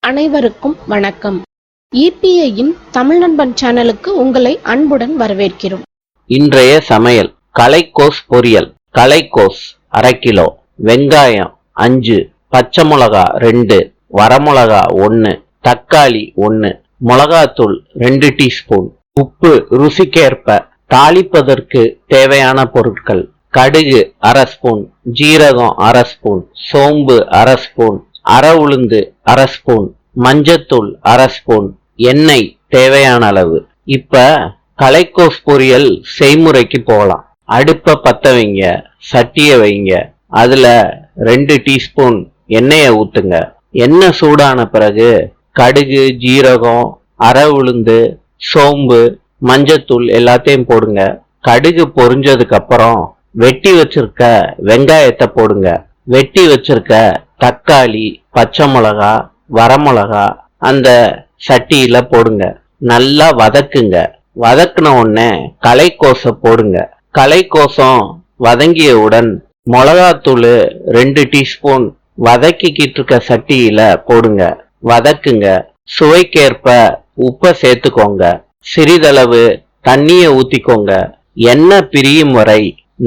அனைவருக்கும் வணக்கம். EPIயின் தமிழ் நண்பன் சேனலுக்கு உங்களை அன்புடன் வரவேற்கிறோம். இன்றைய சமையல்: கலைக்கோஸ் பொரியல். கலைக்கோஸ் 1/2 கிலோ, வெங்காயம் 5, பச்சை மிளகா 2, வரமிளகா 1, தக்காளி 1, மிளகாத்தூள் 2 டீஸ்பூன், உப்பு ருசிக்கேற்ப. தாளிப்பதற்கு தேவையான பொருட்கள்: கடுகு 1/2 ஸ்பூன், ஜீரகம் 1/2 ஸ்பூன், சோம்பு 1/2 ஸ்பூன், அரை உளுந்து 1/2 ஸ்பூன், மஞ்சத்தூள் 1/2 ஸ்பூன், எண்ணெய் தேவையான அளவு. இப்ப கலைக்கோஸ் பொரியல் செய்முறைக்கு போகலாம். அடுப்பை பத்த வைங்க, சட்டிய வைங்க, அதுல 2 டீஸ்பூன் எண்ணெயை ஊத்துங்க. எண்ணெய் சூடான பிறகு கடுகு, ஜீரகம், அரை உளுந்து, சோம்பு, மஞ்சத்தூள் எல்லாத்தையும் போடுங்க. கடுகு பொரிஞ்சதுக்கு அப்புறம் வெட்டி வச்சிருக்க வெங்காயத்தை போடுங்க. வெட்டி வச்சிருக்க தக்காளி, பச்சை மிளகா, வரமிளகா அந்த சட்டியில போடுங்க. நல்லா வதக்குங்க. வதக்குன உடனே கலைக்கோசை போடுங்க. கலைக்கோசம் வதங்கியவுடன் மிளகாத்தூள் 2 டீஸ்பூன் வதக்கிக்கிட்டு இருக்க சட்டியில போடுங்க. வதக்குங்க. சுவைக்கேற்ப உப்பை சேர்த்துக்கோங்க. சிறிதளவு தண்ணியை ஊத்திக்கோங்க. எண்ணெய் பிரியும் வரை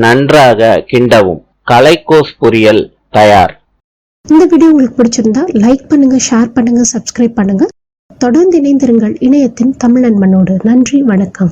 நன்றாக கிண்டவும். கலைக்கோஸ் பொரியல் தயார். இந்த வீடியோ உங்களுக்கு பிடிச்சிருந்தா லைக் பண்ணுங்க, ஷேர் பண்ணுங்க, சப்ஸ்கிரைப் பண்ணுங்க. தொடர்ந்து இணைந்திருங்கள் இணையத்தின் தமிழ் நண்பனோடு. நன்றி, வணக்கம்.